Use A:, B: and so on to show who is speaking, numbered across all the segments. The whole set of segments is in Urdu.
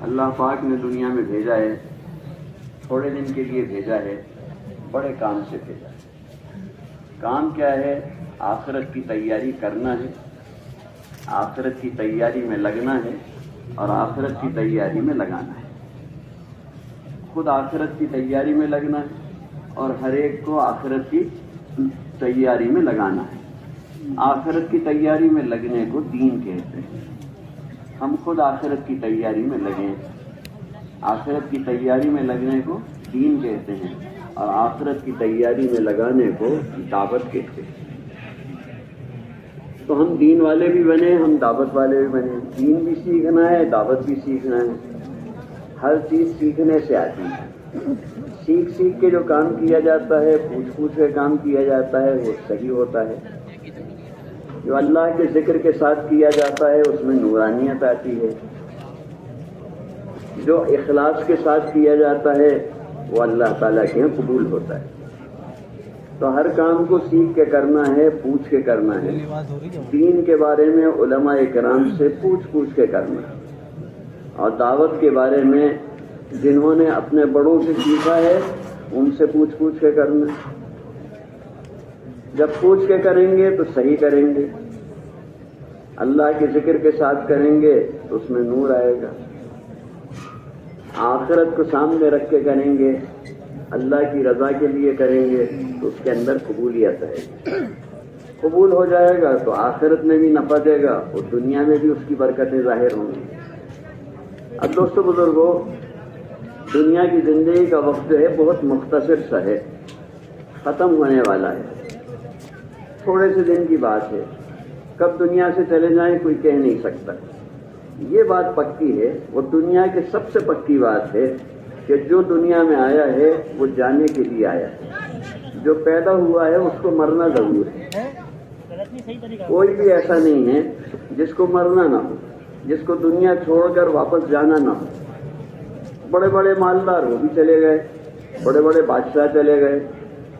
A: اللہ پاک نے دنیا میں بھیجا ہے، تھوڑے دن کے لیے بھیجا ہے، بڑے کام سے بھیجا ہے۔ کام کیا ہے؟ آخرت کی تیاری کرنا ہے، آخرت کی تیاری میں لگنا ہے اور آخرت کی تیاری میں لگانا ہے۔ خود آخرت کی تیاری میں لگنا ہے اور ہر ایک کو آخرت کی تیاری میں لگانا ہے۔ آخرت کی تیاری میں لگنے کو دین کہتے ہیں۔ ہم خود آخرت کی تیاری میں لگیں، آخرت کی تیاری میں لگنے کو دین کہتے ہیں اور آخرت کی تیاری میں لگانے کو دعوت کہتے ہیں۔ تو ہم دین والے بھی بنے، ہم دعوت والے بھی بنے۔ دین بھی سیکھنا ہے، دعوت بھی سیکھنا ہے۔ ہر چیز سیکھنے سے آتی ہے۔ سیکھ سیکھ کے جو کام کیا جاتا ہے، پوچھ پوچھ کے کام کیا جاتا ہے، وہ صحیح ہوتا ہے۔ جو اللہ کے ذکر کے ساتھ کیا جاتا ہے اس میں نورانیت آتی ہے۔ جو اخلاص کے ساتھ کیا جاتا ہے وہ اللہ تعالیٰ کے قبول ہوتا ہے۔ تو ہر کام کو سیکھ کے کرنا ہے، پوچھ کے کرنا ہے۔ دین کے بارے میں علماء کرام سے پوچھ پوچھ کے کرنا ہے اور دعوت کے بارے میں جنہوں نے اپنے بڑوں سے سیکھا ہے ان سے پوچھ پوچھ کے کرنا ہے۔ جب پوچھ کے کریں گے تو صحیح کریں گے، اللہ کے ذکر کے ساتھ کریں گے تو اس میں نور آئے گا۔ آخرت کو سامنے رکھ کے کریں گے، اللہ کی رضا کے لیے کریں گے تو اس کے اندر قبولیت ہے۔ قبول ہو جائے گا تو آخرت میں بھی نفع دے گا اور دنیا میں بھی اس کی برکتیں ظاہر ہوں گی۔ اب دوستو بزرگوں، دنیا کی زندگی کا وقت جو ہے بہت مختصر سا ہے، ختم ہونے والا ہے، تھوڑے سے دن کی بات ہے۔ کب دنیا سے چلے جائیں کوئی کہہ نہیں سکتا۔ یہ بات پکی ہے، وہ دنیا کی سب سے پکی بات ہے کہ جو دنیا میں آیا ہے وہ جانے کے لیے آیا ہے۔ جو پیدا ہوا ہے اس کو مرنا ضرور ہے۔ کوئی بھی ایسا نہیں ہے جس کو مرنا نہ ہو، جس کو دنیا چھوڑ کر واپس جانا نہ ہو۔ بڑے بڑے مالدار وہ بھی چلے گئے، بڑے بڑے بادشاہ چلے گئے،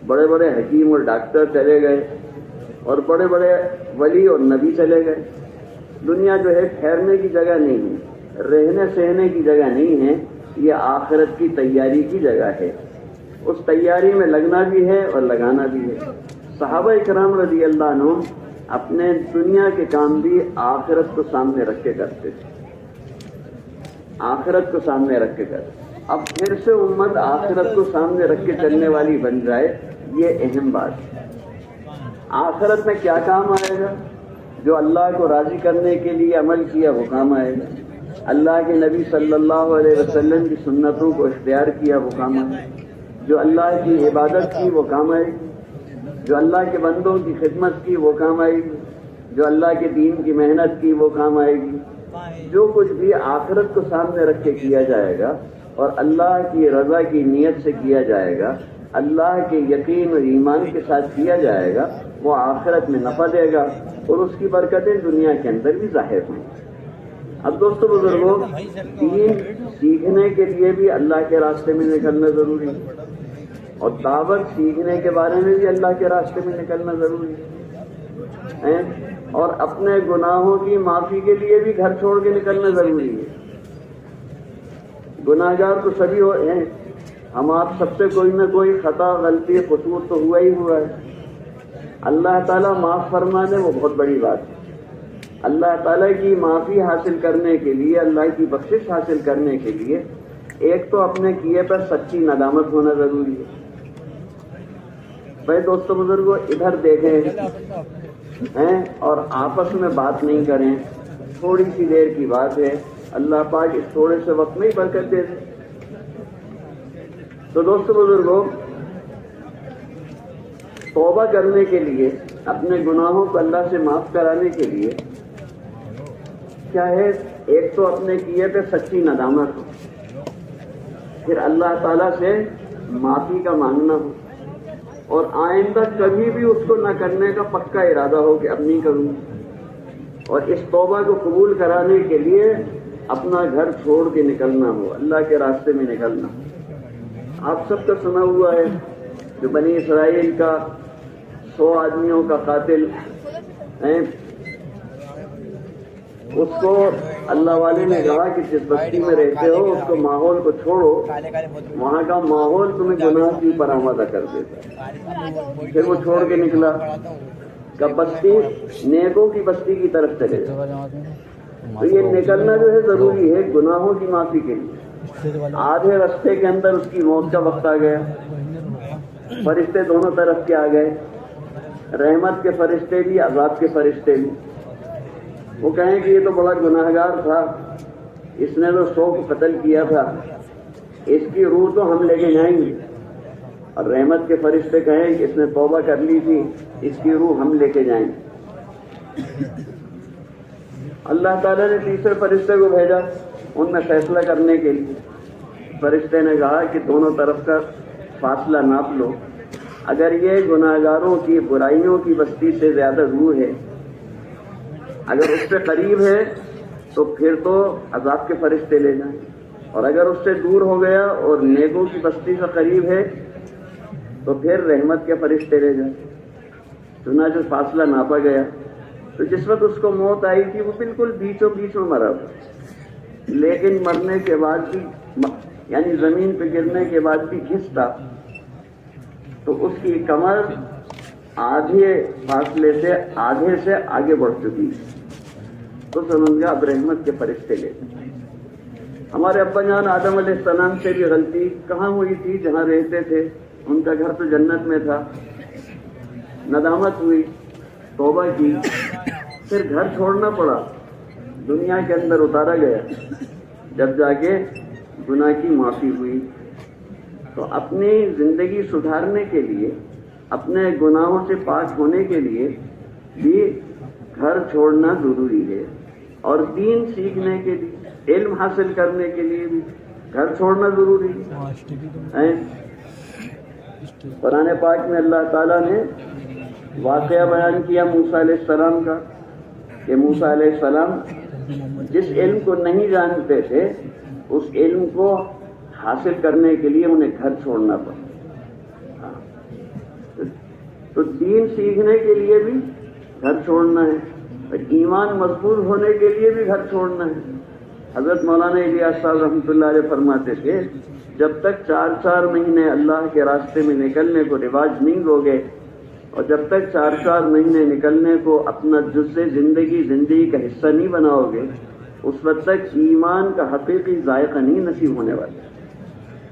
A: بڑے بڑے حکیم اور ڈاکٹر چلے گئے اور بڑے بڑے ولی اور نبی چلے گئے۔ دنیا جو ہے ٹھہرنے کی جگہ نہیں ہے، رہنے سہنے کی جگہ نہیں ہے، یہ آخرت کی تیاری کی جگہ ہے۔ اس تیاری میں لگنا بھی ہے اور لگانا بھی ہے۔ صحابہ کرام رضی اللہ عنہم اپنے دنیا کے کام بھی آخرت کو سامنے رکھ کے کرتے تھے، آخرت کو سامنے رکھ کے کرتے۔ اب پھر سے امت آخرت کو سامنے رکھ کے چلنے والی بن جائے، یہ اہم بات ہے۔ آخرت میں کیا کام آئے گا؟ جو اللہ کو راضی کرنے کے لیے عمل کیا وہ کام آئے گا۔ اللہ کے نبی صلی اللہ علیہ وسلم کی سنتوں کو اختیار کیا وہ کام آئے گا۔ جو اللہ کی عبادت کی وہ کام آئے گی، جو اللہ کے بندوں کی خدمت کی وہ کام آئے گی، جو اللہ کے دین کی محنت کی وہ کام آئے گی۔ جو کچھ بھی آخرت کو سامنے رکھ کے کیا جائے گا اور اللہ کی رضا کی نیت سے کیا جائے گا، اللہ کے یقین اور ایمان کے ساتھ کیا جائے گا، وہ آخرت میں نفع دے گا اور اس کی برکتیں دنیا کے اندر بھی ظاہر ہوں۔ اب دوستو بزرگوں، دین سیکھنے کے لیے بھی اللہ کے راستے میں نکلنا ضروری ہے اور دعوت سیکھنے کے بارے میں بھی اللہ کے راستے میں نکلنا ضروری ہے، اور اپنے گناہوں کی معافی کے لیے بھی گھر چھوڑ کے نکلنا ضروری ہے۔ گناہگار تو سبھی ہیں، ہم آپ سب سے کوئی نہ کوئی خطا، غلطی، قصور تو ہوا ہی ہوا ہے۔ اللہ تعالیٰ معاف فرما دے وہ بہت بڑی بات ہے۔ اللہ تعالیٰ کی معافی حاصل کرنے کے لیے، اللہ کی بخشش حاصل کرنے کے لیے ایک تو اپنے کیے پر سچی ندامت ہونا ضروری ہے۔ بھائی دوستو بزرگوں، ادھر دیکھیں اور آپس میں بات نہیں کریں، تھوڑی سی دیر کی بات ہے، اللہ پاک اس تھوڑے سے وقت میں ہی برکت دے دے۔ تو دوستو بزرگوں، توبہ کرنے کے لیے، اپنے گناہوں کو اللہ سے معاف کرانے کے لیے کیا ہے؟ ایک تو اپنے کیے پہ سچی ندامت ہو، پھر اللہ تعالیٰ سے معافی کا مانگنا ہو اور آئندہ کبھی بھی اس کو نہ کرنے کا پکا ارادہ ہو کہ اب نہیں کروں گا، اور اس توبہ کو قبول کرانے کے لیے اپنا گھر چھوڑ کے نکلنا ہو، اللہ کے راستے میں نکلنا ہو۔ آپ سب کا سنا ہوا ہے جو بنی اسرائیل کا 100 آدمیوں کا قاتل اس کو اللہ والے نے کہا کہ جس بستی میں رہتے ہو اس کو ماحول کو چھوڑو، وہاں کا ماحول تمہیں گناہ کی برآمدہ کر دیتا ہے۔ پھر وہ چھوڑ کے نکلا کہ بستی نیکوں کی بستی کی طرف چلے جا۔ تو یہ نکلنا جو ہے ضروری ہے گناہوں کی معافی کے لیے۔ آدھے رستے کے اندر اس کی موت کا وقت آ گیا، فرشتے دونوں طرف کے آ گئے، رحمت کے فرشتے بھی عذاب کے فرشتے بھی۔ وہ کہیں کہ یہ تو بڑا گناہگار تھا، اس نے تو 100 کو قتل کیا تھا، اس کی روح تو ہم لے کے جائیں گے۔ اور رحمت کے فرشتے کہیں کہ اس نے توبہ کر لی تھی، اس کی روح ہم لے کے جائیں گے۔ اللہ تعالیٰ نے تیسرے فرشتے کو بھیجا ان میں فیصلہ کرنے کے لیے۔ فرشتے نے کہا کہ دونوں طرف کا فاصلہ ناپ لو، اگر یہ گناہگاروں کی برائیوں کی بستی سے زیادہ دور ہے، اگر اس سے قریب ہے تو پھر تو عذاب کے فرشتے لے جائیں، اور اگر اس سے دور ہو گیا اور نیکوں کی بستی سے قریب ہے تو پھر رحمت کے فرشتے لے جائیں۔ چنانچہ فاصلہ ناپا گیا تو جس وقت اس کو موت آئی تھی وہ بالکل بیچوں بیچ میں مرا تھا، لیکن مرنے کے بعد بھی یعنی زمین پہ گرنے کے بعد بھی گھستا تو اس کی کمر آدھے فاصلے سے آدھے سے آگے بڑھ چکی تو سمجھ گیا اب رحمت کے فرشتے لے۔ ہمارے ابا جان آدم علیہ السلام سے بھی غلطی کہاں ہوئی تھی؟ جہاں رہتے تھے ان کا گھر تو جنت میں تھا، ندامت ہوئی، توبہ کی، پھر گھر چھوڑنا پڑا، دنیا کے اندر اتارا گیا، جب جا کے گناہ کی معافی ہوئی۔ تو اپنی زندگی سدھارنے کے لیے، اپنے گناہوں سے پاک ہونے کے لیے بھی گھر چھوڑنا ضروری ہے، اور دین سیکھنے کے لیے، علم حاصل کرنے کے لیے بھی گھر چھوڑنا ضروری ہے۔ قرآن پاک میں اللہ تعالیٰ نے واقعہ بیان کیا موسیٰ علیہ السلام کا کہ موسیٰ علیہ السلام جس علم کو نہیں جانتے تھے اس علم کو حاصل کرنے کے لیے انہیں گھر چھوڑنا پڑا۔ تو دین سیکھنے کے لیے بھی گھر چھوڑنا ہے، اور ایمان مضبوط ہونے کے لیے بھی گھر چھوڑنا ہے۔ حضرت مولانا الیاس صاحب رحمۃ اللہ علیہ فرماتے تھے جب تک 4 مہینے اللہ کے راستے میں نکلنے کو رواج نہیں دو گے، اور جب تک 4 مہینے نکلنے کو اپنا جزء زندگی کا حصہ نہیں بناؤ گے، اس وقت تک ایمان کا حقیقی ذائقہ نہیں نصیب ہونے والا۔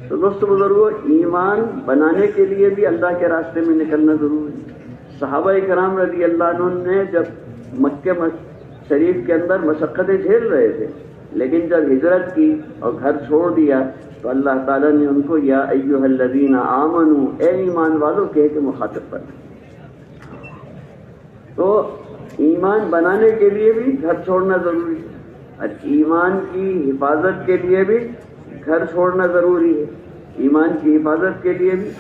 A: تو دوست بزرگوں، ایمان بنانے کے لیے بھی اللہ کے راستے میں نکلنا ضروری ہے۔ صحابہ کرام رضی اللہ عنہ نے جب مکہ شریف کے اندر مشقتیں جھیل رہے تھے، لیکن جب ہجرت کی اور گھر چھوڑ دیا تو اللہ تعالیٰ نے ان کو یا ایھا الذین آمنوا، اے ایمان والو کہہ کے مخاطب کر۔ تو ایمان بنانے کے لیے بھی گھر چھوڑنا ضروری ہے، اور ایمان کی حفاظت کے لیے بھی گھر چھوڑنا ضروری ہے۔ ایمان کی حفاظت کے لیے بھی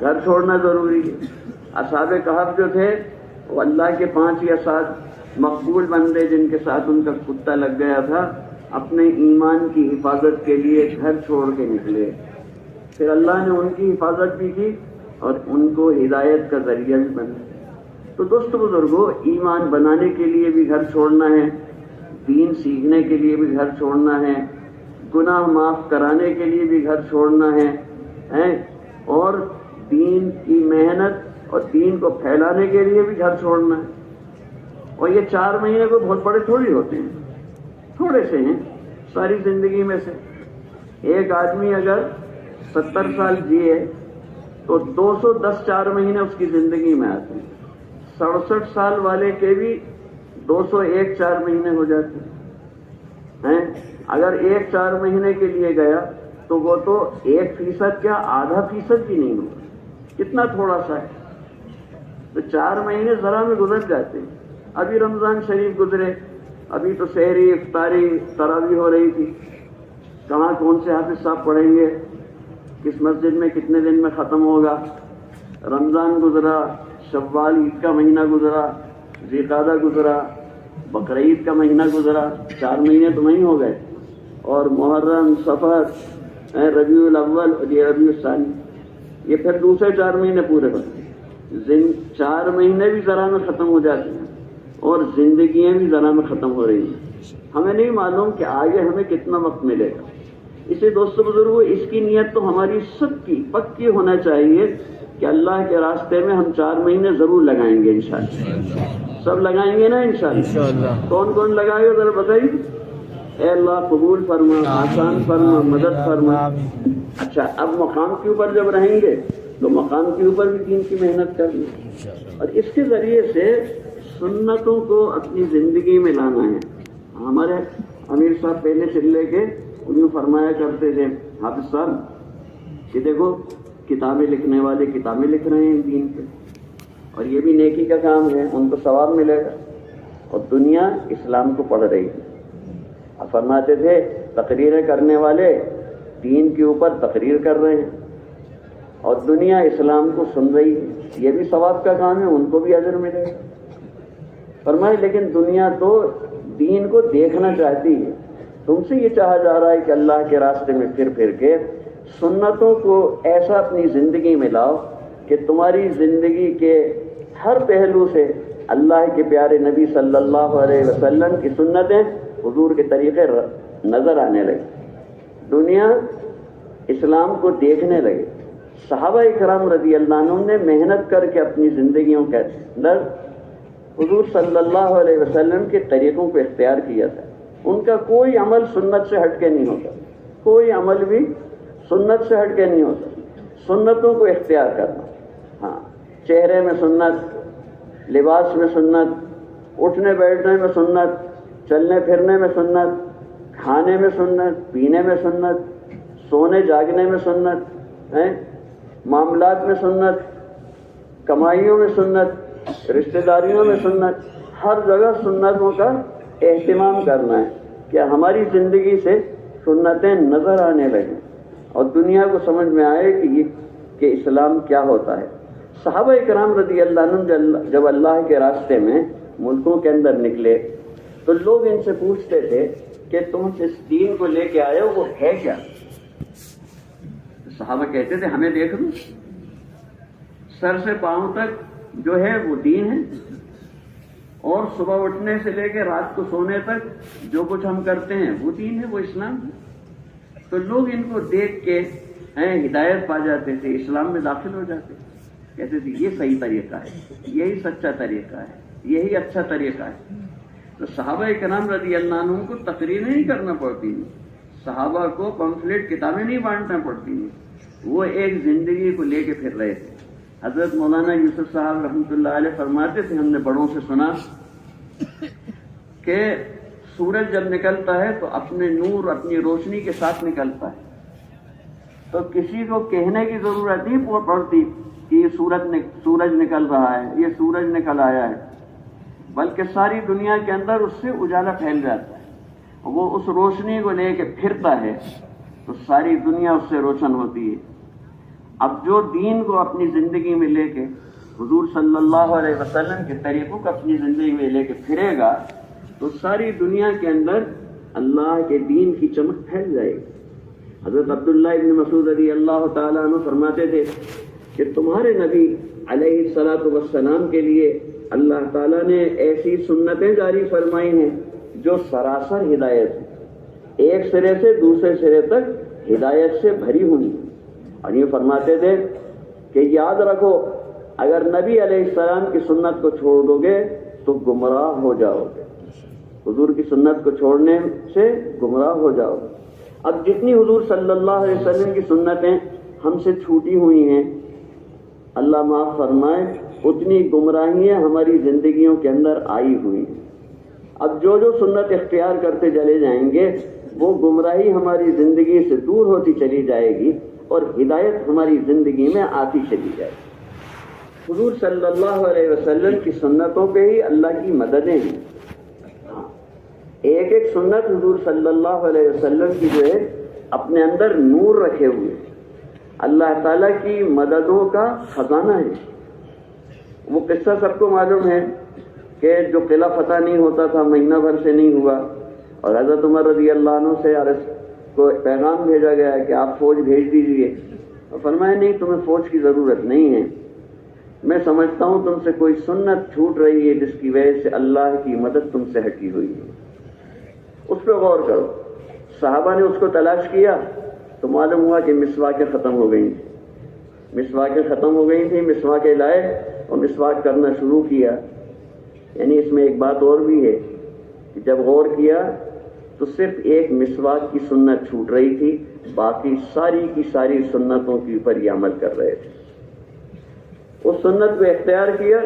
A: گھر چھوڑنا ضروری ہے۔ اصحاب کہف جو تھے وہ اللہ کے 5 یا 7 مقبول بندے جن کے ساتھ ان کا کتا لگ گیا تھا، اپنے ایمان کی حفاظت کے لیے گھر چھوڑ کے نکلے، پھر اللہ نے ان کی حفاظت بھی کی اور ان کو ہدایت کا ذریعہ بھی بنا۔ تو دوست بزرگوں، ایمان بنانے کے لیے بھی گھر چھوڑنا ہے، دین سیکھنے کے لیے بھی گھر چھوڑنا ہے، گناہ معاف کرانے کے لیے بھی گھر چھوڑنا ہے، اور دین کی محنت اور دین کو پھیلانے کے لیے بھی گھر چھوڑنا ہے۔ اور یہ 4 مہینے کو بہت بڑے تھوڑی ہوتے ہیں، تھوڑے سے ہیں ساری زندگی میں سے۔ ایک آدمی اگر 70 سال جیے تو 210 4 مہینے اس کی زندگی میں آتے ہیں۔ 67 سال والے کے بھی 201 4 مہینے ہو جاتے ہیں۔ اگر ایک 4 مہینے کے لیے گیا تو وہ تو 1% کیا ½ بھی نہیں ہوگا، کتنا تھوڑا سا ہے۔ تو 4 مہینے ذرا میں گزر جاتے ہیں۔ ابھی رمضان شریف گزرے، ابھی تو سحری، افطاری، تراویح ہو رہی تھی، کہاں کون سے حافظ صاحب پڑھیں گے، کس مسجد میں کتنے دن میں ختم ہوگا۔ رمضان گزرا، شوال عید کا مہینہ گزرا، ذوالقعدہ گزرا، بقرعید کا مہینہ گزرا، 4 مہینے تو نہیں ہو گئے، اور محرم، صفر، ربیع الاول اور یہ ربیع الثانی، یہ پھر دوسرے 4 مہینے پورے ہوتے ہیں۔ 4 مہینے بھی ذرا میں ختم ہو جاتے ہیں، اور زندگیاں بھی ذرا میں ختم ہو رہی ہیں۔ ہمیں نہیں معلوم کہ آگے ہمیں کتنا وقت ملے گا. اسے دوستو بزرگوں، اس کی نیت تو ہماری سب کی پکی ہونا چاہیے کہ اللہ کے راستے میں ہم 4 مہینے ضرور لگائیں گے انشاءاللہ. سب لگائیں گے نا انشاءاللہ؟ کون کون لگائے گا ذرا بتائیے. اے اللہ قبول فرما، آسان فرما، مدد فرما. اچھا، اب مقام کے اوپر جب رہیں گے تو مقام کے اوپر بھی دین کی محنت کرنی، اور اس کے ذریعے سے سنتوں کو اپنی زندگی میں لانا ہے. ہمارے امیر صاحب پہلے سے لے کے انہیں فرمایا کرتے تھے حافظ صاحب کہ دیکھو کتابیں لکھنے والے کتابیں لکھ رہے ہیں دین پہ، اور یہ بھی نیکی کا کام ہے، ان کو ثواب ملے گا، اور دنیا اسلام کو پڑھ رہی ہے. اب فرماتے تھے تقریریں کرنے والے دین کے اوپر تقریر کر رہے ہیں اور دنیا اسلام کو سن رہی ہے، یہ بھی ثواب کا کام ہے، ان کو بھی اجر ملے گا. فرمائے لیکن دنیا تو دین کو دیکھنا چاہتی ہے. تم سے یہ چاہا جا رہا ہے کہ اللہ کے راستے میں پھر پھر کے سنتوں کو ایسا اپنی زندگی میں لاؤ کہ تمہاری زندگی کے ہر پہلو سے اللہ کے پیارے نبی صلی اللہ علیہ وسلم کی سنتیں، حضور کے طریقے نظر آنے لگے، دنیا اسلام کو دیکھنے لگے. صحابہ اکرام رضی اللہ عنہ نے محنت کر کے اپنی زندگیوں کے اندر حضور صلی اللہ علیہ وسلم کے طریقوں کو اختیار کیا تھا. ان کا کوئی عمل سنت سے ہٹ کے نہیں ہوتا، کوئی عمل بھی سنت سے ہٹ کے نہیں ہوتا. سنتوں کو اختیار کرنا، ہاں، چہرے میں سنت، لباس میں سنت، اٹھنے بیٹھنے میں سنت، چلنے پھرنے میں سنت، کھانے میں سنت، پینے میں سنت، سونے جاگنے میں سنت، معاملات میں سنت، کمائیوں میں سنت، رشتہ داریوں میں سنت، ہر جگہ سنتوں کا اہتمام کرنا ہے کہ ہماری زندگی سے سنتیں نظر آنے لگیں اور دنیا کو سمجھ میں آئے کہ اسلام کیا ہوتا ہے. صحابہ کرام رضی اللہ عنہ جب اللہ کے راستے میں ملکوں کے اندر نکلے تو لوگ ان سے پوچھتے تھے کہ تم اس دین کو لے کے آئے ہو وہ ہے کیا؟ صحابہ کہتے تھے ہمیں دیکھ لو، سر سے پاؤں تک جو ہے وہ دین ہے، اور صبح اٹھنے سے لے کے رات کو سونے تک جو کچھ ہم کرتے ہیں وہ دین ہے، وہ اسلام ہے. تو لوگ ان کو دیکھ کے ہدایت پا جاتے تھے، اسلام میں داخل ہو جاتے تھے، کہتے تھے یہ صحیح طریقہ ہے، یہی سچا طریقہ ہے، یہی اچھا طریقہ ہے. تو صحابہ کرام رضی اللہ عنہ کو تقریر نہیں کرنا پڑتی، صحابہ کو پمفلیٹ کتابیں نہیں بانٹنا پڑتی، وہ ایک زندگی کو لے کے پھر رہے تھے. حضرت مولانا یوسف صاحب رحمۃ اللہ علیہ فرماتے تھے، ہم نے بڑوں سے سنا کہ سورج جب نکلتا ہے تو اپنے نور، اپنی روشنی کے ساتھ نکلتا ہے، تو کسی کو کہنے کی ضرورت نہیں پڑتی کہ یہ سورج نکل رہا ہے، یہ سورج نکل آیا ہے، بلکہ ساری دنیا کے اندر اس سے اجالا پھیل جاتا ہے. وہ اس روشنی کو لے کے پھرتا ہے تو ساری دنیا اس سے روشن ہوتی ہے. اب جو دین کو اپنی زندگی میں لے کے حضور صلی اللہ علیہ وسلم کے طریقوں کو اپنی زندگی میں لے کے پھرے گا تو ساری دنیا کے اندر اللہ کے دین کی چمک پھیل جائے گی. حضرت عبداللہ ابن مسعود رضی اللہ تعالیٰ عنہ فرماتے تھے کہ تمہارے نبی علیہ الصلاۃ والسلام کے لیے اللہ تعالیٰ نے ایسی سنتیں جاری فرمائی ہیں جو سراسر ہدایت ہے، ایک سرے سے دوسرے سرے تک ہدایت سے بھری ہوئی. اور یہ فرماتے تھے کہ یاد رکھو اگر نبی علیہ السلام کی سنت کو چھوڑ دو گے تو گمراہ ہو جاؤ گے، حضور کی سنت کو چھوڑنے سے گمراہ ہو جاؤ گے. اب جتنی حضور صلی اللہ علیہ وسلم کی سنتیں ہم سے چھوٹی ہوئی ہیں، اللہ معاف فرمائے، اتنی گمراہیاں ہماری زندگیوں کے اندر آئی ہوئی ہیں. اب جو جو سنت اختیار کرتے چلے جائیں گے وہ گمراہی ہماری زندگی سے دور ہوتی چلی جائے گی اور ہدایت ہماری زندگی میں آتی چلی جائے گی. حضور صلی اللہ علیہ وسلم کی سنتوں پہ ہی اللہ کی مددیں ہیں. ایک ایک سنت حضور صلی اللہ علیہ وسلم کی جو ہے اپنے اندر نور رکھے ہوئے، اللہ تعالیٰ کی مددوں کا خزانہ ہے. وہ قصہ سب کو معلوم ہے کہ جو قلعہ فتح نہیں ہوتا تھا، مہینہ بھر سے نہیں ہوا، اور حضرت عمر رضی اللہ عنہ سے عرض کو پیغام بھیجا گیا کہ آپ فوج بھیج دیجئے، اور فرمایا نہیں، تمہیں فوج کی ضرورت نہیں ہے، میں سمجھتا ہوں تم سے کوئی سنت چھوٹ رہی ہے جس کی وجہ سے اللہ کی مدد تم سے ہٹی ہوئی ہے. اس پہ غور کرو. صحابہ نے اس کو تلاش کیا تو معلوم ہوا کہ مسواکیں ختم ہو گئی تھیں. مسواکیں ختم ہو گئی تھیں، مسواکیں لائے اور مسواک کرنا شروع کیا. یعنی اس میں ایک بات اور بھی ہے کہ جب غور کیا تو صرف ایک مسواک کی سنت چھوٹ رہی تھی، باقی ساری کی ساری سنتوں کے اوپر یہ عمل کر رہے تھے. اس سنت کو اختیار کیا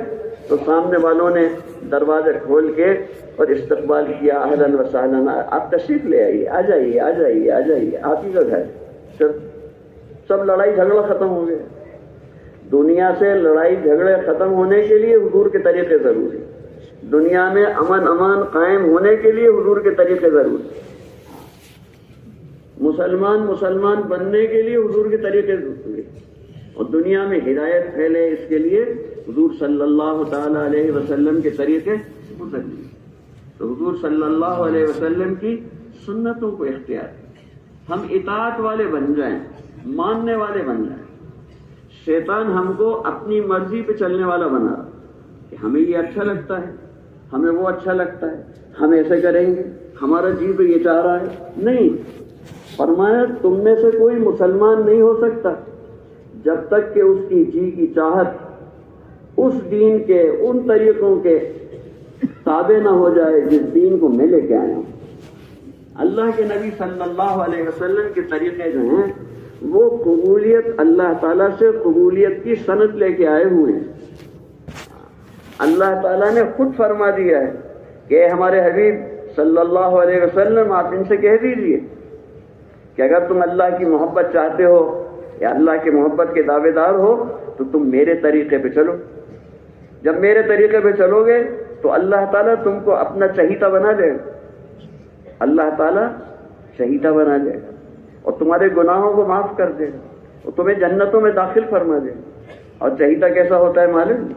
A: تو سامنے والوں نے دروازے کھول کے اور استقبال کیا، اہلاً و سہلاً، آپ تشریف لے آئیے، آ جائیے آ جائیے آ جائیے، آپ ہی کا گھر. سب لڑائی جھگڑا ختم ہو گیا. دنیا سے لڑائی جھگڑے ختم ہونے کے لیے حضور کے طریقے ضروری. دنیا میں امن امان قائم ہونے کے لیے حضور کے طریقے ضروری. مسلمان بننے کے لیے حضور کے طریقے ضروری. اور دنیا میں ہدایت پھیلے اس کے لیے حضور صلی اللہ تعالی علیہ وسلم کے طریقے ضروری. تو حضور صلی اللہ علیہ وسلم کی سنتوں کو اختیار ہم اطاعت والے بن جائیں، ماننے والے بن جائیں. شیطان ہم کو اپنی مرضی پہ چلنے والا بنا کہ ہمیں یہ اچھا لگتا ہے، ہمیں وہ اچھا لگتا ہے، ہم ایسے کریں گے، ہمارا جی تو یہ چاہ رہا ہے. نہیں، فرمایا تم میں سے کوئی مسلمان نہیں ہو سکتا جب تک کہ اس کی جی کی چاہت اس دین کے ان طریقوں کے تابع نہ ہو جائے جس دین کو میں لے کے آیا ہوں. اللہ کے نبی صلی اللہ علیہ وسلم کے طریقے جو ہیں وہ قبولیت، اللہ تعالیٰ سے قبولیت کی سند لے کے آئے ہوئے ہیں. اللہ تعالیٰ نے خود فرما دیا ہے کہ ہمارے حبیب صلی اللہ علیہ وسلم آپ ان سے کہہ دیجیے کہ اگر تم اللہ کی محبت چاہتے ہو یا اللہ کی محبت کے دعوے دار ہو تو تم میرے طریقے پہ چلو. جب میرے طریقے پہ چلو گے تو اللہ تعالیٰ تم کو اپنا چہیتا بنا دے گا. اللہ تعالیٰ چہیتا بنا دے گا اور تمہارے گناہوں کو معاف کر دے گا اور تمہیں جنتوں میں داخل فرما دے گا. اور چہیتا کیسا ہوتا ہے معلوم؟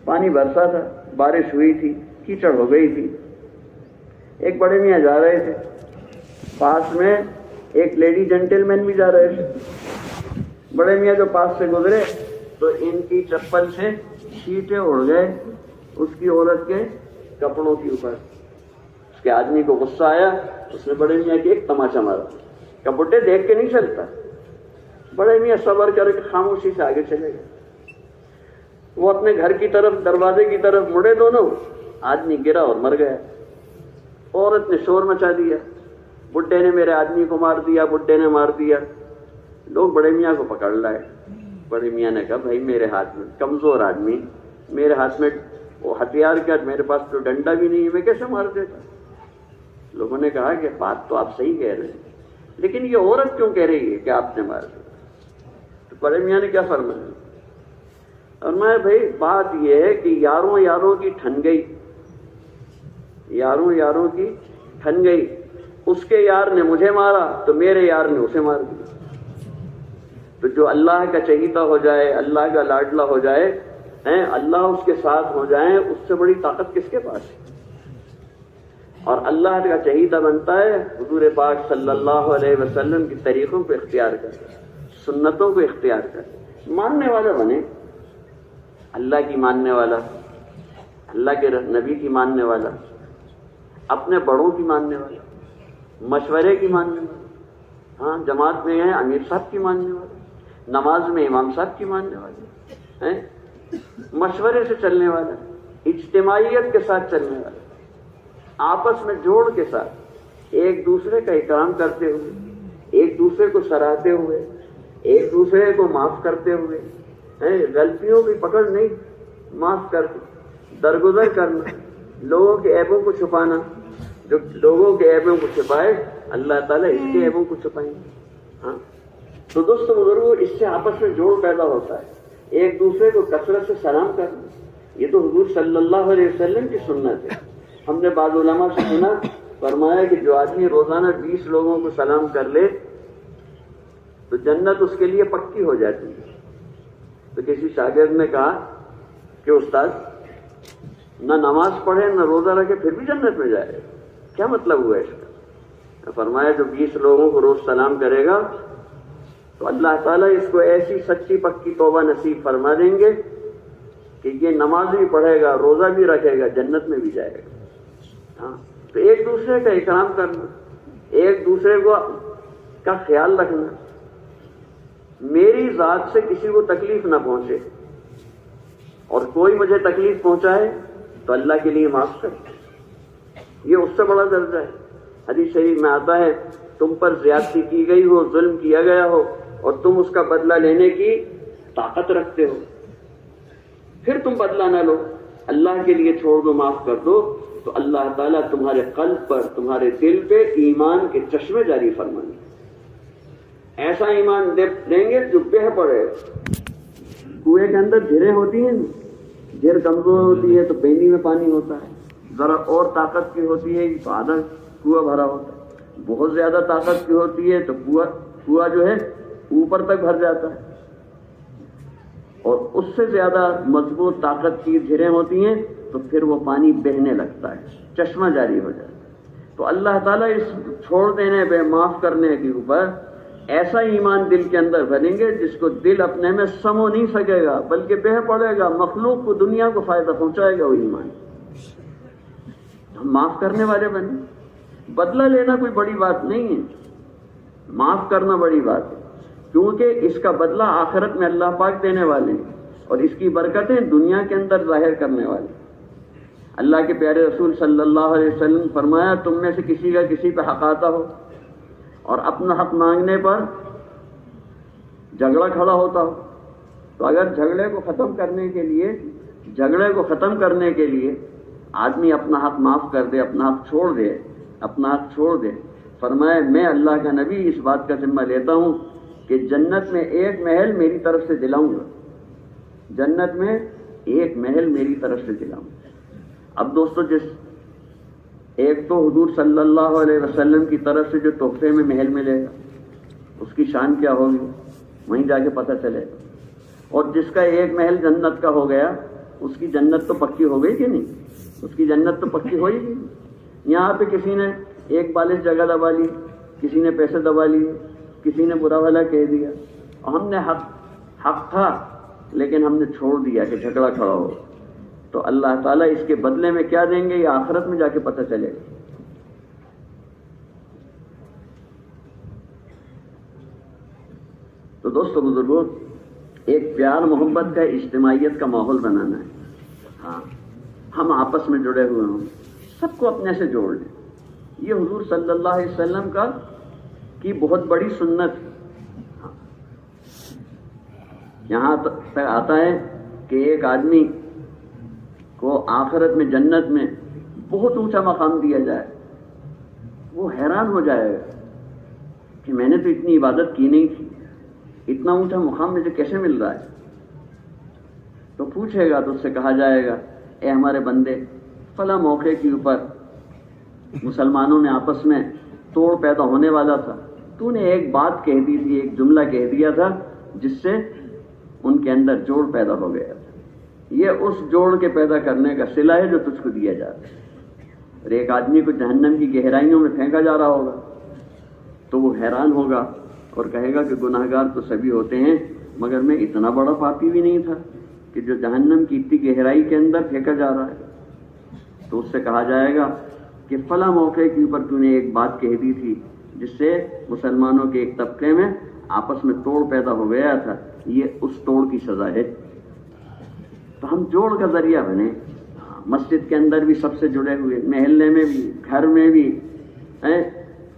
A: پانی برسا تھا، بارش ہوئی تھی، کیچڑ ہو گئی تھی. ایک بڑے میاں جا رہے تھے، پاس میں ایک لیڈی جینٹل مین بھی جا رہے تھے. بڑے میاں جو پاس سے گزرے تو ان کی چپل سے چھینٹے اڑ گئے اس کی عورت کے کپڑوں کے اوپر. اس کے آدمی کو غصہ آیا، اس نے بڑے میاں کی ایک تماچا مارا. کپڑے دیکھ کے نہیں چلتا. بڑے میاں صبر کر کے خاموشی سے آگے چلے گئے. وہ اپنے گھر کی طرف، دروازے کی طرف مڑے دونوں، آدمی گرا اور مر گیا. عورت نے شور مچا دیا، بڈھے نے میرے آدمی کو مار دیا، بڈھے نے مار دیا. لوگ بڑے میاں کو پکڑ لائے. بڑے میاں نے کہا بھائی میرے ہاتھ میں، کمزور آدمی، میرے ہاتھ میں وہ ہتھیار کیا، میرے پاس تو ڈنڈا بھی نہیں ہے، میں کیسے مار دیتا. لوگوں نے کہا کہ بات تو آپ صحیح کہہ رہے ہیں لیکن یہ عورت کیوں کہہ رہی ہے کہ آپ نے مار دیا. تو بڑے میاں نے کیا فرمایا؟ فرمایا بھائی بات یہ ہے کہ یاروں کی ٹھن گئی، یاروں کی ٹھن گئی. اس کے یار نے مجھے مارا تو میرے یار نے اسے مار دیا. تو جو اللہ کا چہیتا ہو جائے، اللہ کا لاڈلا ہو جائے، اللہ اس کے ساتھ ہو جائیں، اس سے بڑی طاقت کس کے پاس ہے؟ اور اللہ کا چہیتا بنتا ہے حضور پاک صلی اللہ علیہ وسلم کے طریقوں کو اختیار کرے، سنتوں کو اختیار کرے، ماننے والا بنے. اللہ کی ماننے والا، اللہ کے نبی کی ماننے والا، اپنے بڑوں کی ماننے والا، مشورے کی ماننے والا. ہاں جماعت میں ہے امیر صاحب کی ماننے والا، نماز میں امام صاحب کی ماننے والا، مشورے سے چلنے والا، اجتماعیت کے ساتھ چلنے والا، آپس میں جوڑ کے ساتھ ایک دوسرے کا اکرام کرتے ہوئے، ایک دوسرے کو سراہتے ہوئے، ایک دوسرے کو معاف کرتے ہوئے، غلطیوں کی پکڑ نہیں، معاف کر درگزر کرنا، لوگوں کے عیبوں کو چھپانا. جو لوگوں کے عیبوں کو چھپائے اللہ تعالیٰ اس کے عیبوں کو چھپائیں گے. ہاں تو دوستو بزرگوں، اس سے آپس میں جوڑ پیدا ہوتا ہے. ایک دوسرے کو کثرت سے سلام کرنا، یہ تو حضور صلی اللہ علیہ وسلم کی سنت ہے. ہم نے بعض علماء سے سنا، فرمایا کہ جو آدمی روزانہ 20 لوگوں کو سلام کر لے تو جنت اس کے لیے پکی ہو جاتی ہے. تو کسی شاگرد نے کہا کہ استاد نہ نماز پڑھے نہ روزہ رکھے پھر بھی جنت میں جائے، کیا مطلب ہوا اس کا؟ فرمایا جو 20 لوگوں کو روز سلام کرے گا تو اللہ تعالیٰ اس کو ایسی سچی پکی توبہ نصیب فرما دیں گے کہ یہ نماز بھی پڑھے گا، روزہ بھی رکھے گا، جنت میں بھی جائے گا. ہاں تو تو ایک دوسرے کا اکرام کرنا، ایک دوسرے کو کا خیال رکھنا، میری ذات سے کسی کو تکلیف نہ پہنچے، اور کوئی مجھے تکلیف پہنچائے تو اللہ کے لیے معاف کر، یہ اس سے بڑا درجہ ہے۔ حدیث شریف میں آتا ہے تم پر زیادتی کی گئی ہو، ظلم کیا گیا ہو، اور تم اس کا بدلہ لینے کی طاقت رکھتے ہو، پھر تم بدلہ نہ لو، اللہ کے لیے چھوڑ دو، معاف کر دو، تو اللہ تعالیٰ تمہارے قلب پر، تمہارے دل پہ ایمان کے چشمے جاری فرمائیں گے، ایسا ایمان دیں گے جو بہہ پڑے۔ کنویں کے اندر جھریں ہوتی ہیں، جھر کمزور ہوتی ہے تو پینی میں پانی ہوتا ہے، ذرا اور طاقت کی ہوتی ہے تو آدھا کنواں بھرا ہوتا ہے، بہت زیادہ طاقت کی ہوتی ہے تو کنواں جو ہے اوپر تک بھر جاتا ہے، اور اس سے زیادہ مضبوط طاقت کی جھریں ہوتی ہیں تو پھر وہ پانی بہنے لگتا ہے، چشمہ جاری ہو جاتا ہے۔ تو اللہ تعالیٰ اس چھوڑ دینے پہ، معاف کرنے کے اوپر ایسا ایمان دل کے اندر بھریں گے جس کو دل اپنے میں سمو نہیں سکے گا، بلکہ بہہ پڑے گا، مخلوق کو، دنیا کو فائدہ پہنچائے گا وہ ایمان۔ ہم معاف کرنے والے بنے، بدلہ لینا کوئی بڑی بات نہیں ہے، معاف کرنا بڑی بات ہے، کیونکہ اس کا بدلہ آخرت میں اللہ پاک دینے والے ہیں، اور اس کی برکتیں دنیا کے اندر ظاہر کرنے والے۔ اللہ کے پیارے رسول صلی اللہ علیہ وسلم نے فرمایا تم میں سے کسی کا کسی پہ حق آتا ہو اور اپنا حق مانگنے پر جھگڑا کھڑا ہوتا ہو، تو اگر جھگڑے کو ختم کرنے کے لیے آدمی اپنا حق معاف کر دے، اپنا حق چھوڑ دے، فرمایا میں اللہ کا نبی اس بات کا ذمہ لیتا ہوں کہ جنت میں ایک محل میری طرف سے دلاؤں گا، جنت میں ایک محل میری طرف سے دلاؤں گا۔ اب دوستو، ایک تو حضور صلی اللہ علیہ وسلم کی طرف سے جو تحفے میں محل ملے گا اس کی شان کیا ہوگی، وہیں جا کے پتہ چلے گا، اور جس کا ایک محل جنت کا ہو گیا اس کی جنت تو پکی ہو گئی کہ نہیں، اس کی جنت تو پکی ہوئی گی۔ یہاں پہ کسی نے ایک بالش جگہ دبا لی، کسی نے پیسے دبا لیے، کسی نے برا بھلا کہہ دیا، اور ہم نے حق تھا لیکن ہم نے چھوڑ دیا کہ جھگڑا کھڑا ہو، تو اللہ تعالیٰ اس کے بدلے میں کیا دیں گے یہ آخرت میں جا کے پتہ چلے گا۔ تو دوستو بزرگوں، ایک پیار محبت کا، اجتماعیت کا ماحول بنانا ہے، ہاں ہم آپس میں جڑے ہوئے ہوں، سب کو اپنے سے جوڑ لیں، یہ حضور صلی اللہ علیہ وسلم کی بہت بڑی سنت ہے۔ یہاں تک آتا ہے کہ ایک آدمی کو آخرت میں، جنت میں بہت اونچا مقام دیا جائے، وہ حیران ہو جائے گا کہ میں نے تو اتنی عبادت کی نہیں تھی، اتنا اونچا مقام مجھے کیسے مل رہا ہے؟ تو پوچھے گا تو اس سے کہا جائے گا اے ہمارے بندے، فلاں موقع کے اوپر مسلمانوں میں آپس میں توڑ پیدا ہونے والا تھا، تو نے ایک بات کہہ دی تھی، ایک جملہ کہہ دیا تھا جس سے ان کے اندر جوڑ پیدا ہو گیا تھا، یہ اس جوڑ کے پیدا کرنے کا صلہ ہے جو تجھ کو دیا جاتا ہے۔ اور ایک آدمی کو جہنم کی گہرائیوں میں پھینکا جا رہا ہوگا تو وہ حیران ہوگا اور کہے گا کہ گناہگار تو سبھی ہوتے ہیں، مگر میں اتنا بڑا پاپی بھی نہیں تھا کہ جو جہنم کی اتنی گہرائی کے اندر پھینکا جا رہا ہے۔ تو اس سے کہا جائے گا کہ فلاں موقع کے اوپر تو نے ایک بات کہہ دی تھی جس سے مسلمانوں کے ایک طبقے میں آپس میں توڑ پیدا ہو گیا تھا، یہ اس توڑ کی سزا ہے۔ تو ہم جوڑ کا ذریعہ بنے، مسجد کے اندر بھی سب سے جڑے ہوئے، محلے میں بھی، گھر میں بھی،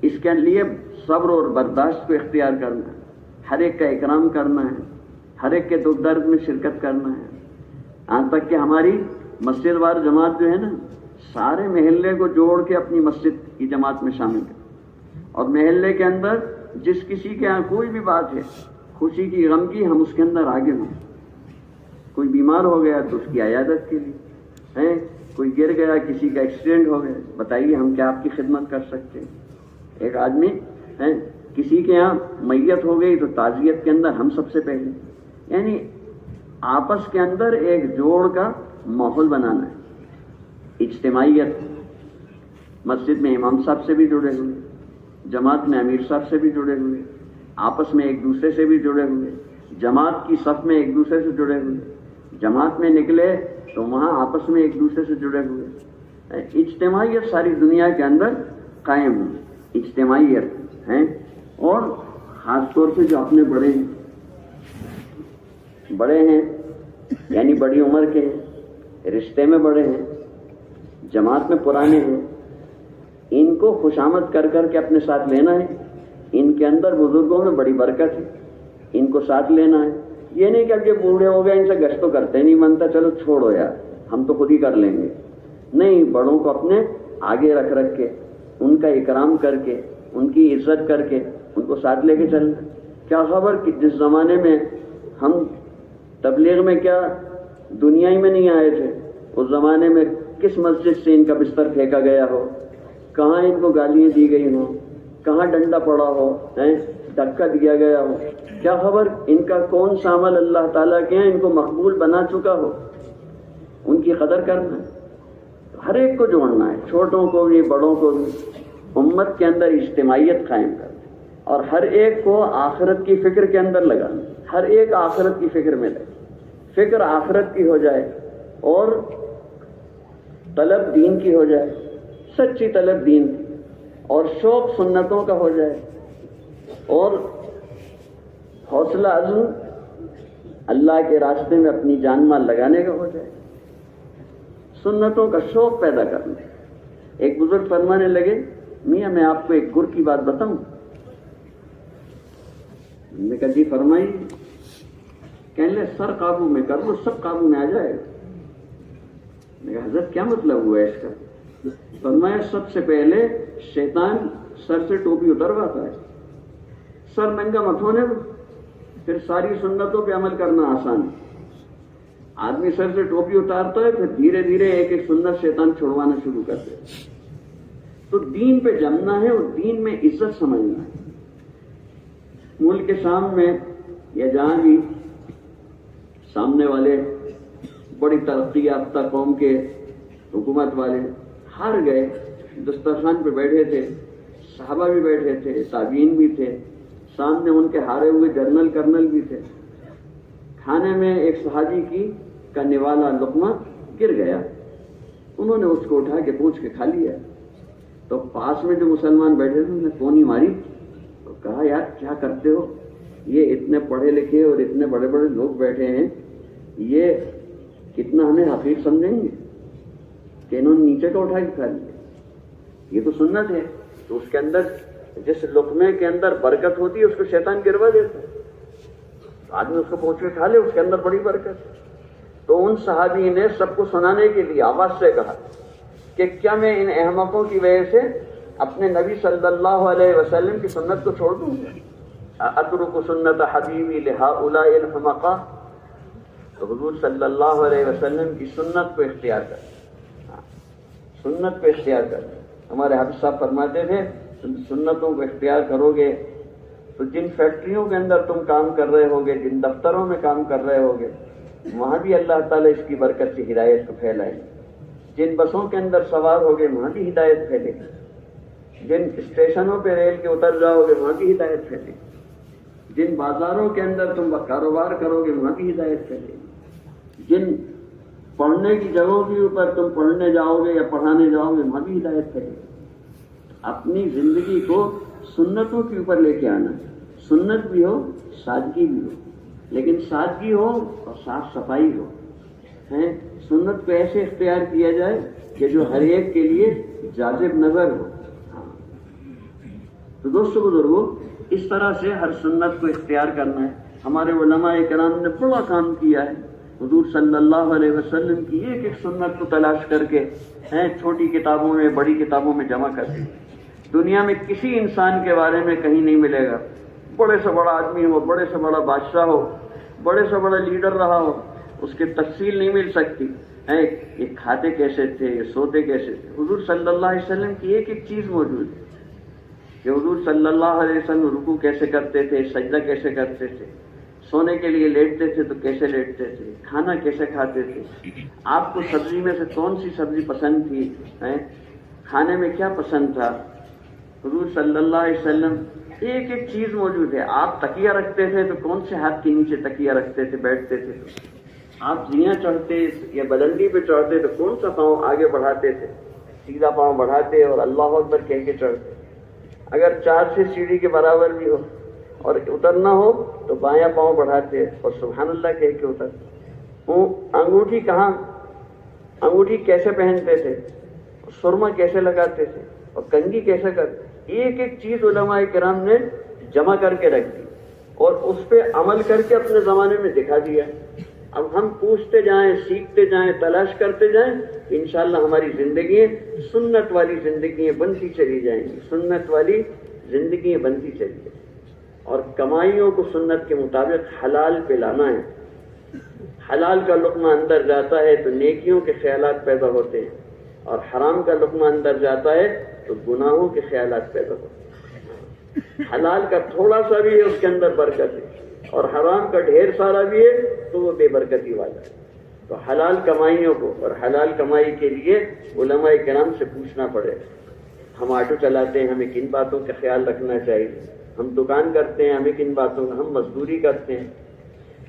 A: اس کے لیے صبر اور برداشت کو اختیار کرنا ہے، ہر ایک کا اکرام کرنا ہے، ہر ایک کے دکھ درد میں شرکت کرنا ہے، یہاں تک کہ ہماری مسجد وار جماعت جو ہے نا، سارے محلے کو جوڑ کے اپنی مسجد کی جماعت میں شامل کریں، اور محلے کے اندر جس کسی کے یہاں کوئی بھی بات ہے، خوشی کی غم کی، ہم اس کے اندر آگے ہوں۔ کوئی بیمار ہو گیا تو اس کی عیادت کے لیے، کوئی گر گیا، کسی کا ایکسیڈنٹ ہو گیا، بتائیے ہم کیا آپ کی خدمت کر سکتے ہیں۔ ایک آدمی کسی کے یہاں میت ہو گئی تو تعزیت کے اندر ہم سب سے پہلے، یعنی آپس کے اندر ایک جوڑ کا ماحول بنانا ہے، اجتماعیت۔ مسجد میں امام صاحب سے بھی جڑے ہوئے، جماعت میں امیر صاحب سے بھی جڑے ہوئے، آپس میں ایک دوسرے سے بھی جڑے ہوئے، جماعت کی صف میں ایک دوسرے سے جڑے ہوئے، جماعت میں نکلے تو وہاں آپس میں ایک دوسرے سے جڑے ہوئے، اجتماعیت ساری دنیا کے اندر قائم ہے، اجتماعیت ہے، اور خاص طور سے جو اپنے بڑے ہیں یعنی بڑی عمر کے ہیں، رشتے میں بڑے ہیں، جماعت میں پرانے ہیں، ان کو خوشامد کر کر کے اپنے ساتھ لینا ہے۔ ان کے اندر بزرگوں میں بڑی برکت ہے، ان کو ساتھ لینا ہے۔ یہ نہیں کہ اب یہ بوڑھے ہو گئے ان سے گشت تو کرتے نہیں بنتا، چلو چھوڑو یار ہم تو خود ہی کر لیں گے، نہیں، بڑوں کو اپنے آگے رکھ کے ان کا اکرام کر کے ان کی عزت کر کے ان کو ساتھ لے کے چلنا۔ کیا خبر کہ جس زمانے میں ہم تبلیغ میں کیا دنیا ہی میں نہیں آئے تھے، اس زمانے میں کس مسجد سے ان کا بستر پھینکا گیا ہو، کہاں ان کو گالیاں دی گئی ہوں، کہاں ڈنڈا پڑا ہو، دھکا دیا گیا ہو، کیا خبر ان کا کون سا عمل اللہ تعالیٰ کے ہیں ان کو مقبول بنا چکا ہو۔ ان کی قدر کرنا ہے، ہر ایک کو جوڑنا ہے، چھوٹوں کو بھی بڑوں کو بھی، امت کے اندر اجتماعیت قائم کرنا، اور ہر ایک کو آخرت کی فکر کے اندر لگانا، ہر ایک آخرت کی فکر میں لگے، فکر آخرت کی ہو جائے اور طلب دین کی ہو جائے، سچی طلب دین کی، اور شوق سنتوں کا ہو جائے، اور حوصلہ عزم اللہ کے راستے میں اپنی جان مال لگانے کا ہو جائے، سنتوں کا شوق پیدا کرنا۔ ایک بزرگ فرمانے لگے، میاں میں آپ کو ایک گر کی بات بتاؤں؟ میں نے کہا جی فرمائیے۔ کہنے لے سر قابو میں کر لو سب قابو میں آ جائے گا۔ میں کہا حضرت کیا مطلب ہوا اس کا؟ فرمایا سب سے پہلے شیطان سر سے ٹوپی اترواتا ہے، سر ننگا مت ہونے دو، پھر ساری سنتوں پہ عمل کرنا آسان ہے۔ آدمی سر سے ٹوپی اتارتا ہے، پھر دھیرے دھیرے ایک ایک سنت شیطان چھوڑوانا شروع کر دے۔ تو دین پہ جمنا ہے اور دین میں عزت سمجھنا ہے۔ ملک کے شام میں یا جہاں بھی سامنے والے بڑی ترقی یافتہ قوم کے حکومت والے ہار گئے، دسترخوان پہ بیٹھے تھے، صحابہ بھی بیٹھے تھے، تابعین بھی تھے، سامنے ان کے ہارے ہوئے جنرل کرنل بھی تھے۔ کھانے میں ایک صحابی کا نوالا لقمہ گر گیا، انہوں نے اس کو اٹھا کے پوچھ کے کھا لیا۔ تو پاس میں جو مسلمان بیٹھے تھے انہوں نے کونی ماری، تو کہا یار کیا کرتے ہو، یہ اتنے پڑھے لکھے اور اتنے بڑے بڑے لوگ بیٹھے ہیں، یہ کتنا ہمیں حقیر سمجھیں گے کہ انہوں نے نیچے کا اٹھا کے کھا لیا۔ یہ تو سنت ہے، تو اس کے اندر جس لقمے کے اندر برکت ہوتی ہے اس کو شیطان گروا دیتا ہے، آدمی اس کو پہنچ کے کھا لے، اس کے اندر بڑی برکت ہے۔ تو ان صحابی نے سب کو سنانے کے لیے آواز سے کہا کہ کیا میں ان احمقوں کی وجہ سے اپنے نبی صلی اللہ علیہ وسلم کی سنت کو چھوڑ دوں؟ اترک سنت حبیبی لہؤلاء الحمقاء، تو حضور صلی اللہ علیہ وسلم کی سنت کو اختیار کر، سنت کو اختیار کر۔ ہمارے حافظ صاحب فرماتے تھے سنتوں کو اختیار کرو گے تو جن فیکٹریوں کے اندر تم کام کر رہے ہوگے، جن دفتروں میں کام کر رہے ہوگے، وہاں بھی اللہ تعالیٰ اس کی برکت سے ہدایت کو پھیلائے گی۔ جن بسوں کے اندر سوار ہوگے وہاں بھی ہدایت پھیلے گی، جن اسٹیشنوں پہ ریل کے اتر جاؤ گے وہاں بھی ہدایت پھیلے گی، جن بازاروں کے اندر تم کاروبار کرو گے وہاں بھی ہدایت پھیلے گی، جن پڑھنے کی جگہوں کے اوپر تم پڑھنے جاؤ گے یا پڑھانے جاؤ گے وہاں بھی ہدایت پھیلے گی۔ اپنی زندگی کو سنتوں کے اوپر لے کے آنا، سنت بھی ہو سادگی بھی ہو، لیکن سادگی ہو اور صاف صفائی ہو، سنت کو ایسے اختیار کیا جائے کہ جو ہر ایک کے لیے جاذب نظر ہو۔ تو دوستو بزرگوں، اس طرح سے ہر سنت کو اختیار کرنا ہے۔ ہمارے علماء کرام نے بڑا کام کیا ہے، حضور صلی اللہ علیہ وسلم کی ایک ایک سنت کو تلاش کر کے چھوٹی کتابوں میں بڑی کتابوں میں جمع کر دی۔ دنیا میں کسی انسان کے بارے میں کہیں نہیں ملے گا، بڑے سے بڑا آدمی ہو، بڑے سے بڑا بادشاہ ہو، بڑے سے بڑا لیڈر رہا ہو، اس کی تفصیل نہیں مل سکتی، یہ کھاتے کیسے تھے، یہ سوتے کیسے تھے۔ حضور صلی اللہ علیہ وسلم کی ایک ایک چیز موجود ہے کہ حضور صلی اللہ علیہ وسلم رکوع کیسے کرتے تھے، سجدہ کیسے کرتے تھے، سونے کے لیے لیٹتے تھے تو کیسے لیٹتے تھے، کھانا کیسے کھاتے تھے، آپ کو سبزی میں سے کون سی سبزی پسند تھی، کھانے میں کیا پسند تھا۔ حضور صلی اللہ علیہ وسلم ایک ایک چیز موجود ہے۔ آپ تکیہ رکھتے تھے تو کون سے ہاتھ کے نیچے تکیہ رکھتے تھے بیٹھتے تھے، آپ زیاں چڑھتے یا بلندی پہ چڑھتے تو کون سا پاؤں آگے بڑھاتے تھے، سیدھا پاؤں بڑھاتے اور اللہ اکبر کہہ کے چڑھتے. اگر 4 سے سیڑھی کے برابر بھی ہو اور اترنا ہو تو بایاں پاؤں بڑھاتے اور سبحان اللہ کہہ کے اترتے. انگوٹھی کہاں، انگوٹھی کیسے پہنتے تھے، سرما کیسے لگاتے تھے اور کنگھی کیسے کرتے، ایک ایک چیز علماء کرام نے جمع کر کے رکھ دی اور اس پہ عمل کر کے اپنے زمانے میں دکھا دیا. اب ہم پوچھتے جائیں، سیکھتے جائیں، تلاش کرتے جائیں، انشاءاللہ ہماری زندگیاں سنت والی زندگیاں بنتی چلی جائیں گی، سنت والی زندگیاں بنتی چلی جائیں گی. اور کمائیوں کو سنت کے مطابق حلال پہ لانا ہے. حلال کا لقمہ اندر جاتا ہے تو نیکیوں کے خیالات پیدا ہوتے ہیں اور حرام کا لقمہ اندر جاتا ہے تو گناہوں کے خیالات پیدا ہوتے ہیں. حلال کا تھوڑا سا بھی ہے اس کے اندر برکت ہے اور حرام کا ڈھیر سارا بھی ہے تو وہ بے برکتی والا ہے. تو حلال کمائیوں کو اور حلال کمائی کے لیے علماء کرام سے پوچھنا پڑے. ہم آٹو چلاتے ہیں، ہمیں کن باتوں کا خیال رکھنا چاہیے؟ ہم دکان کرتے ہیں، ہمیں کن باتوں کا، ہم مزدوری کرتے ہیں،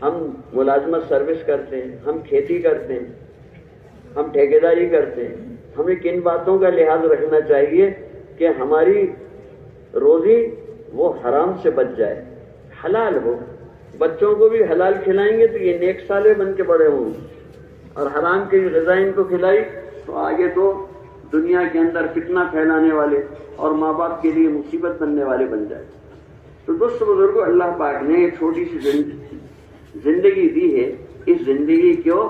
A: ہم ملازمت سروس کرتے ہیں، ہم کھیتی کرتے ہیں، ہم ٹھیکیداری کرتے ہیں، ہمیں کن باتوں کا لحاظ رکھنا چاہیے کہ ہماری روزی وہ حرام سے بچ جائے، حلال ہو. بچوں کو بھی حلال کھلائیں گے تو یہ نیک سالے بن کے بڑے ہوں گے، اور حرام کی غذا ان کو کھلائی تو آگے تو دنیا کے اندر فتنہ پھیلانے والے اور ماں باپ کے لیے مصیبت بننے والے بن جائے. تو دوست بزرگوں، اللہ پاک نے ایک چھوٹی سی زندگی دی ہے. اس زندگی کو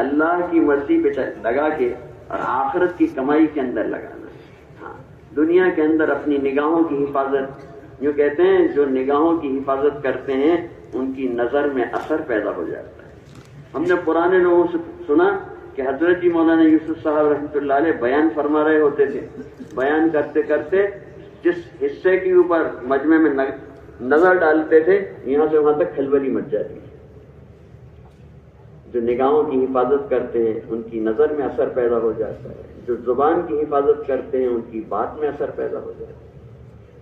A: اللہ کی مرضی پہ لگا کے اور آخرت کی کمائی کے اندر لگانا. ہاں، دنیا کے اندر اپنی نگاہوں کی حفاظت، جو کہتے ہیں جو نگاہوں کی حفاظت کرتے ہیں ان کی نظر میں اثر پیدا ہو جاتا ہے. ہم نے پرانے لوگوں سے سنا کہ حضرت جی مولانا یوسف صاحب رحمۃ اللہ علیہ بیان فرما رہے ہوتے تھے، بیان کرتے کرتے جس حصے کے اوپر مجمع میں نظر ڈالتے تھے یہاں سے وہاں تک کھلبلی مچ جاتی ہے. جو نگاہوں کی حفاظت کرتے ہیں ان کی نظر میں اثر پیدا ہو جاتا ہے، جو زبان کی حفاظت کرتے ہیں ان کی بات میں اثر پیدا ہو جاتا ہے.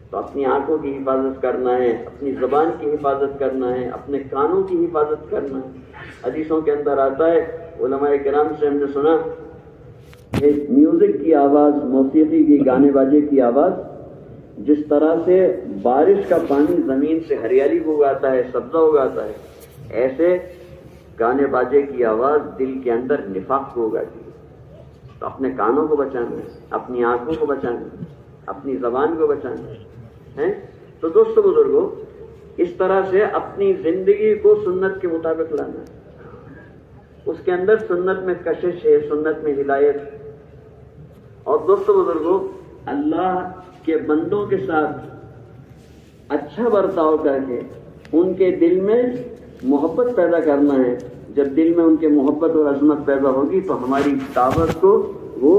A: تو اپنی آنکھوں کی حفاظت کرنا ہے، اپنی زبان کی حفاظت کرنا ہے، اپنے کانوں کی حفاظت کرنا ہے. حدیثوں کے اندر آتا ہے، علماء کرام سے ہم نے سنا کہ میوزک کی آواز، موسیقی کی، گانے باجے کی آواز جس طرح سے بارش کا پانی زمین سے ہریالی کو اگاتا ہے، سبزہ اگاتا ہے، ایسے گانے باجے کی آواز دل کے اندر نفاق کو اگاتی ہے. تو اپنے کانوں کو بچانا ہے، اپنی آنکھوں کو بچانا ہے، اپنی زبان کو بچانا ہے. تو دوستو بزرگوں، اس طرح سے اپنی زندگی کو سنت کے مطابق لانا ہے. اس کے اندر سنت میں کشش ہے، سنت میں ہدایت. اور دوستو بزرگوں، اللہ کے بندوں کے ساتھ اچھا برتاؤ کر کے ان کے دل میں محبت پیدا کرنا ہے. جب دل میں ان کے محبت اور عظمت پیدا ہوگی تو ہماری دعوت کو وہ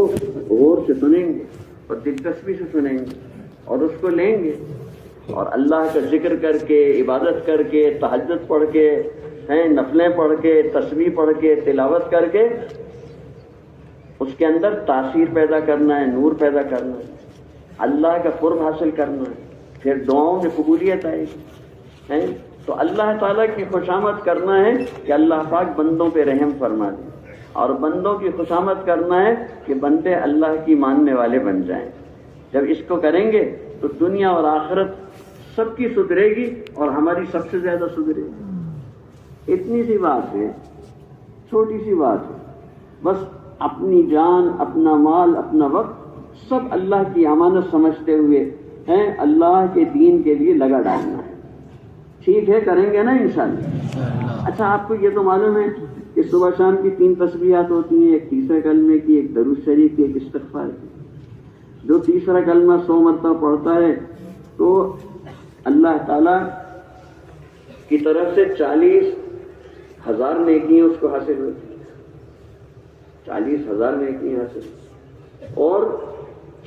A: غور سے سنیں گے اور دلچسپی سے سنیں گے اور اس کو لیں گے، اور اللہ کا ذکر کر کے، عبادت کر کے، تہجد پڑھ کے، نفلیں پڑھ کے، تسبیح پڑھ کے، تلاوت کر کے اس کے اندر تاثیر پیدا کرنا ہے، نور پیدا کرنا ہے، اللہ کا قرب حاصل کرنا ہے. پھر دعاؤں میں قبولیت آئے گی. تو اللہ تعالیٰ کی خوشامد کرنا ہے کہ اللہ پاک بندوں پہ رحم فرما دے، اور بندوں کی خوشامد کرنا ہے کہ بندے اللہ کی ماننے والے بن جائیں. جب اس کو کریں گے تو دنیا اور آخرت سب کی سدھرے گی اور ہماری سب سے زیادہ سدھرے گی. اتنی سی بات ہے، چھوٹی سی بات ہے، بس اپنی جان، اپنا مال، اپنا وقت سب اللہ کی امانت سمجھتے ہوئے اللہ کے دین کے لیے لگا ڈالنا ہے. ٹھیک ہے، کریں گے نا انشاءاللہ. اچھا، آپ کو یہ تو معلوم ہے کہ صبح شام کی 3 تسبیحات ہوتی ہیں، ایک تیسرے کلمے کی، ایک درود شریف کی، ایک استغفار کی. جو تیسرا کلمہ 100 مرتبہ پڑھتا ہے تو اللہ تعالیٰ کی طرف سے 40,000 نیکیاں اس کو حاصل ہوتی ہیں. 40,000 نیکیاں حاصل، اور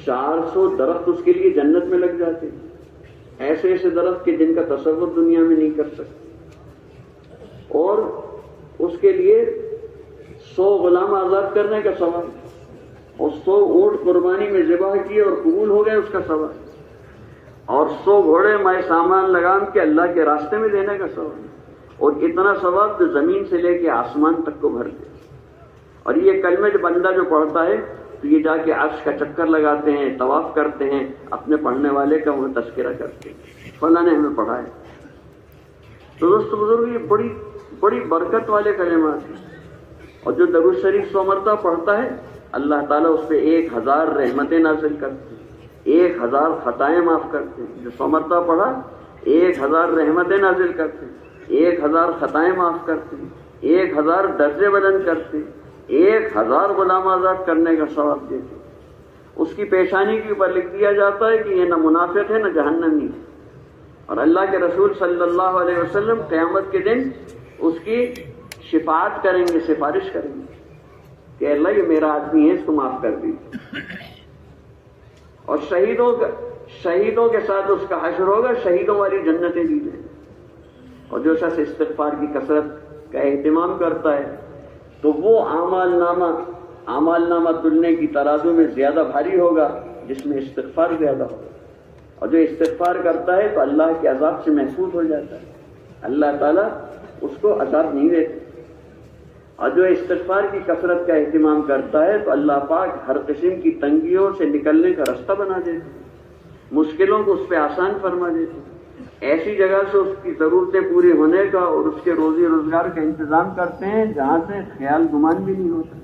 A: 400 درخت اس کے لیے جنت میں لگ جاتے ہیں. ایسے ایسے درخت کے جن کا تصور دنیا میں نہیں کر سکتے. اور اس کے لیے 100 غلام آزاد کرنے کا ثواب، اور 100 اونٹ قربانی میں ذبح کیے اور قبول ہو گئے اس کا ثواب، اور 100 گھوڑے مائے سامان لگام کے اللہ کے راستے میں دینے کا ثواب. اور اتنا ثواب جو زمین سے لے کے آسمان تک کو بھر دے. اور یہ کلمہ جو بندہ جو پڑھتا ہے تو یہ جا کے عرش کا چکر لگاتے ہیں، طواف کرتے ہیں، اپنے پڑھنے والے کا وہ تذکرہ کرتے ہیں، فلاں نے ہمیں پڑھایا۔ تو دوست بزرگ، یہ بڑی بڑی برکت والے کلمات ہیں، اور جو درود شریف 100 مرتبہ پڑھتا ہے اللہ تعالیٰ اس پہ 1000 رحمتیں نازل کرتے ہیں، 1000 خطائیں معاف کرتے ہیں۔ جو 100 مرتبہ پڑھا 1000 رحمتیں نازل کرتے ہیں، 1000 خطائیں معاف کرتے ہیں، 1000 درجے بلند کرتے ہیں، 1000 غلام آزاد کرنے کا ثواب دیتے ہیں۔ اس کی پیشانی کے اوپر لکھ دیا جاتا ہے کہ یہ نہ منافق ہے نہ جہنمی ہے، اور اللہ کے رسول صلی اللہ علیہ وسلم قیامت کے دن اس کی شفاعت کریں گے، سفارش کریں گے کہ اللہ یہ میرا آدمی ہے، اس کو معاف کر دیجیے۔ اور شہیدوں کے ساتھ اس کا حشر ہوگا، شہیدوں والی جنتیں دی جائیں گی۔ اور جو شخص استغفار کی کثرت کا اہتمام کرتا ہے تو وہ اعمال نامہ تلنے کی ترازو میں زیادہ بھاری ہوگا جس میں استغفار زیادہ ہوگا، اور جو استغفار کرتا ہے تو اللہ کے عذاب سے محفوظ ہو جاتا ہے، اللہ تعالیٰ اس کو عذاب نہیں دیتے۔ اور جو استغفار کی کثرت کا اہتمام کرتا ہے تو اللہ پاک ہر قسم کی تنگیوں سے نکلنے کا راستہ بنا دیتے ہیں، مشکلوں کو اس پہ آسان فرما دیتے ہیں، ایسی جگہ سے اس کی ضرورتیں پوری ہونے کا اور اس کے روزی روزگار کا انتظام کرتے ہیں جہاں سے خیال گمان بھی نہیں ہوتا،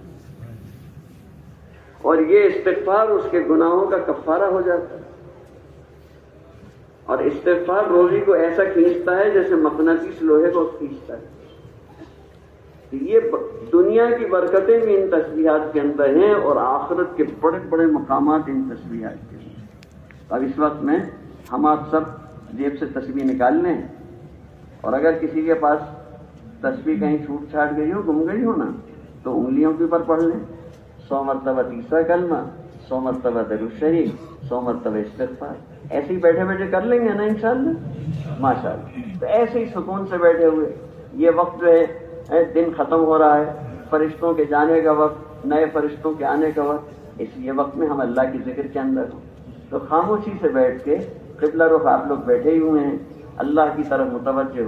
A: اور یہ استغفار اس کے گناہوں کا کفارہ ہو جاتا ہے۔ اور استغفار روزی کو ایسا کھینچتا ہے جیسے مقناطیس لوہے کو کھینچتا ہے۔ یہ دنیا کی برکتیں بھی ان تسبیحات کے اندر ہیں، اور آخرت کے بڑے بڑے مقامات ان تسبیحات کے ہیں۔ اب اس وقت میں ہم آپ سب جیب سے تسبیح نکال لیں، اور اگر کسی کے پاس تسبیح کہیں چھوٹ چھاٹ گئی ہو، گم گئی ہو نا، تو انگلیوں کے اوپر پڑھ لیں، 100 مرتبہ تیسرا کلمہ، 100 مرتبہ درود شریف، 100 مرتبہ استغفار۔ ایسے ہی بیٹھے بیٹھے کر لیں گے نا انشاءاللہ، ماشاءاللہ۔ تو ایسے ہی سکون سے بیٹھے ہوئے، یہ وقت جو ہے دن ختم ہو رہا ہے، فرشتوں کے جانے کا وقت، نئے فرشتوں کے آنے کا وقت، اس لیے وقت میں ہم اللہ کی ذکر کے اندر ہوں، تو خاموشی سے بیٹھ کے قبلہ رخ آپ لوگ بیٹھے ہی ہوئے ہیں، اللہ کی طرف متوجہ